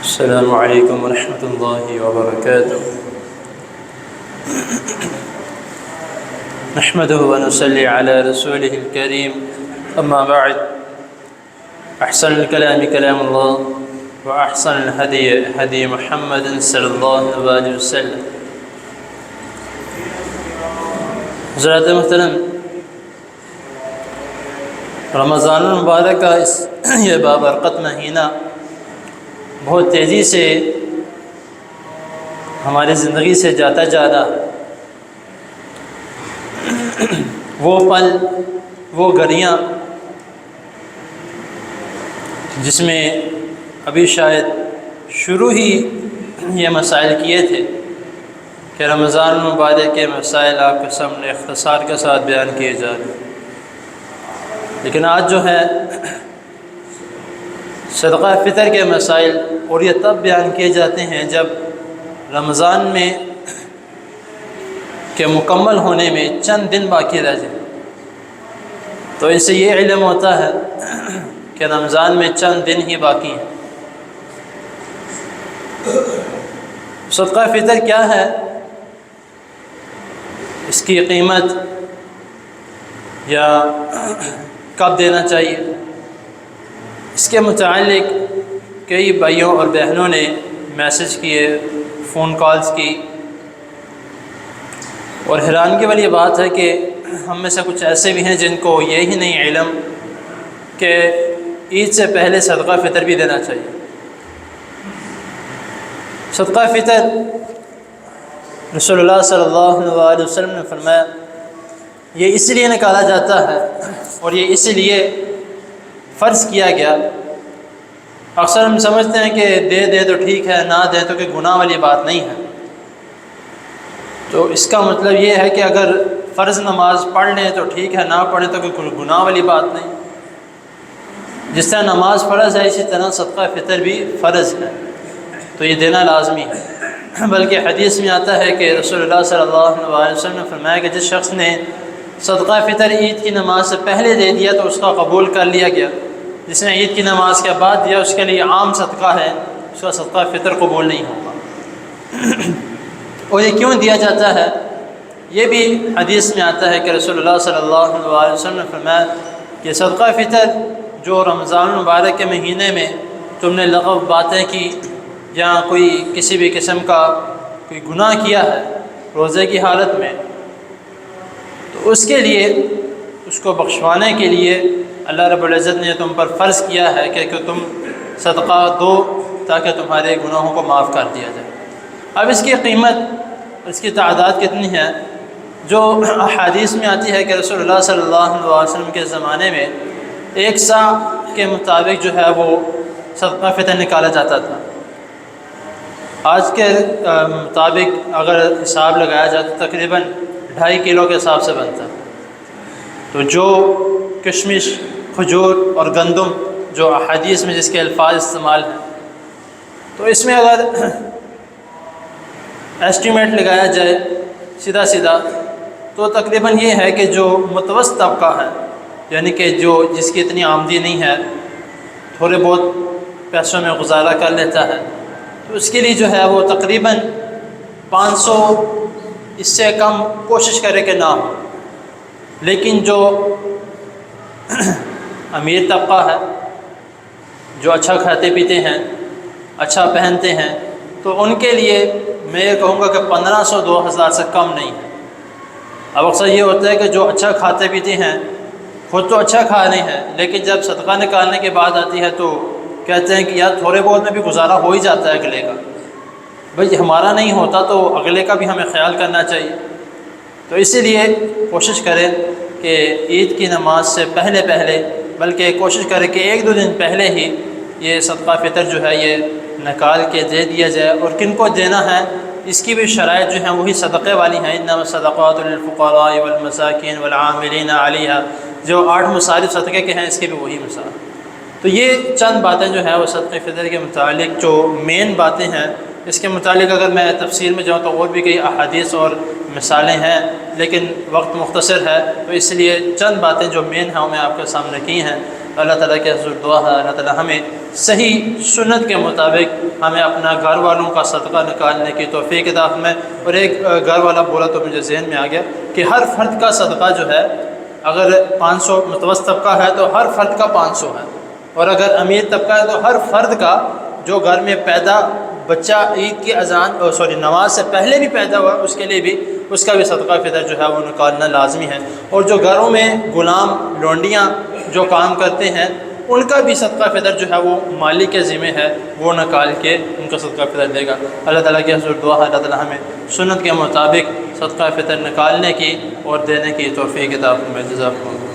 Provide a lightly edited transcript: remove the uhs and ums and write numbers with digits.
السلام علیکم ورحمۃ اللہ وبرکاتہ۔ نحمده ونصلي على رسوله الكريم، اما بعد، احسن الكلام كلام الله واحسن الهدي هدي محمد صلی اللہ علیہ وسلم۔ حضرات محترم، رمضان المبارک کا یہ بابرکت مہینہ بہت تیزی سے ہماری زندگی سے جاتا جا رہا ہے۔ وہ پل، وہ گھڑیاں جس میں ابھی شاید شروع ہی یہ مسائل کیے تھے کہ رمضان المبارک کے مسائل آپ کے سامنے اختصار کے ساتھ بیان کیے جا رہے ہیں، لیکن آج جو ہے صدقہ فطر کے مسائل، اور یہ تب بیان کیے جاتے ہیں جب رمضان میں کے مکمل ہونے میں چند دن باقی رہ جائیں، تو اس سے یہ علم ہوتا ہے کہ رمضان میں چند دن ہی باقی ہیں۔ صدقہ فطر کیا ہے، اس کی قیمت یا کب دینا چاہیے، اس کے متعلق کئی بھائیوں اور بہنوں نے میسج کیے، فون کالز کی، اور حیرانگی والی بات ہے کہ ہم میں سے کچھ ایسے بھی ہیں جن کو یہی نہیں علم کہ عید سے پہلے صدقہ فطر بھی دینا چاہیے۔ صدقہ فطر رسول اللہ صلی اللہ علیہ وسلم نے فرمایا یہ اس لیے نکالا جاتا ہے اور یہ اس لیے فرض کیا گیا۔ اکثر ہم سمجھتے ہیں کہ دے تو ٹھیک ہے، نہ دے تو کہ گناہ والی بات نہیں ہے۔ تو اس کا مطلب یہ ہے کہ اگر فرض نماز پڑھ لیں تو ٹھیک ہے، نہ پڑھیں تو کہ گناہ والی بات نہیں۔ جس طرح نماز فرض ہے، اسی طرح صدقہ فطر بھی فرض ہے، تو یہ دینا لازمی ہے۔ بلکہ حدیث میں آتا ہے کہ رسول اللہ صلی اللہ علیہ وسلم نے فرمایا کہ جس شخص نے صدقہ فطر عید کی نماز سے پہلے دے دیا تو اس کا قبول کر لیا گیا، جس نے عید کی نماز کے بعد دیا اس کے لیے عام صدقہ ہے، اس کا صدقہ فطر قبول نہیں ہوگا۔ اور یہ کیوں دیا جاتا ہے، یہ بھی حدیث میں آتا ہے کہ رسول اللہ صلی اللہ علیہ وسلم نے فرمایا کہ صدقہ فطر جو رمضان المبارک کے مہینے میں تم نے لغو باتیں کی یا کوئی کسی بھی قسم کا کوئی گناہ کیا ہے روزے کی حالت میں، تو اس کے لیے، اس کو بخشوانے کے لیے اللہ رب العزت نے تم پر فرض کیا ہے کہ تم صدقہ دو تاکہ تمہارے گناہوں کو معاف کر دیا جائے۔ اب اس کی قیمت، اس کی تعداد کتنی ہے، جو احادیث میں آتی ہے کہ رسول اللہ صلی اللہ علیہ وسلم کے زمانے میں 1 سا کے مطابق جو ہے وہ صدقہ فطر نکالا جاتا تھا۔ آج کے مطابق اگر حساب لگایا جائے تو تقریباً 2.5 کلو کے حساب سے بنتا ہے۔ تو جو کشمش، کھجور اور گندم جو احادیث میں جس کے الفاظ استعمال ہیں، تو اس میں اگر ایسٹیمیٹ لگایا جائے سیدھا تو تقریباً یہ ہے کہ جو متوسط طبقہ ہے، یعنی کہ جس کی اتنی آمدنی نہیں ہے، تھوڑے بہت پیسوں میں گزارا کر لیتا ہے، تو اس کے لیے جو ہے وہ تقریباً 500، اس سے کم کوشش کرے کہ نہ ہو۔ لیکن جو امیر طبقہ ہے، جو اچھا کھاتے پیتے ہیں، اچھا پہنتے ہیں، تو ان کے لیے میں یہ کہوں گا کہ 1500-2000 سے کم نہیں ہے۔ اب اکثر یہ ہوتا ہے کہ جو اچھا کھاتے پیتے ہیں، خود تو اچھا کھا رہے ہیں، لیکن جب صدقہ نکالنے کی بات آتی ہے تو کہتے ہیں کہ یار تھوڑے بہت میں بھی گزارا ہو ہی جاتا ہے اگلے کا، بھئی ہمارا نہیں ہوتا تو اگلے کا بھی ہمیں خیال کرنا چاہیے۔ تو اسی لیے کوشش کریں کہ عید کی نماز سے پہلے بلکہ کوشش کریں کہ 1-2 دن پہلے ہی یہ صدقہ فطر جو ہے یہ نکال کے دے دیا جائے۔ اور کن کو دینا ہے اس کی بھی شرائط جو ہیں وہی صدقے والی ہیں، انما الصدقات للفقراء والمساکین والعاملین علیہا، جو 8 مصارف صدقے کے ہیں اس کے بھی وہی مثال۔ تو یہ چند باتیں جو ہیں وہ صدقہ فطر کے متعلق جو مین باتیں ہیں، اس کے متعلق اگر میں تفصیل میں جاؤں تو اور بھی کئی احادیث اور مثالیں ہیں، لیکن وقت مختصر ہے، تو اس لیے چند باتیں جو مین ہیں وہ میں آپ کے سامنے کی ہیں۔ اللہ تعالیٰ کے حضور دعا ہے اللہ تعالیٰ ہمیں صحیح سنت کے مطابق ہمیں اپنا گھر والوں کا صدقہ نکالنے کی توفیق عطا فرمائے۔ اور ایک گھر والا بولا تو مجھے ذہن میں آ گیا کہ ہر فرد کا صدقہ جو ہے، اگر 500 متوسط طبقہ ہے تو ہر فرد کا 500 ہے، اور اگر امیر طبقہ ہے تو ہر فرد کا جو گھر میں پیدا بچہ عید کی نماز سے پہلے بھی پیدا ہوا اس کے لیے بھی اس کا بھی صدقہ فطر جو ہے وہ نکالنا لازمی ہے۔ اور جو گھروں میں غلام لونڈیاں جو کام کرتے ہیں ان کا بھی صدقہ فطر جو ہے وہ مالک کے ذمہ ہے، وہ نکال کے ان کا صدقہ فطر دے گا۔ اللہ تعالیٰ کے حضور دعا ہے اللہ تعالیٰ ہمیں سنت کے مطابق صدقہ فطر نکالنے کی اور دینے کی توفیق عطا فرمائے۔ جزاکم اللہ۔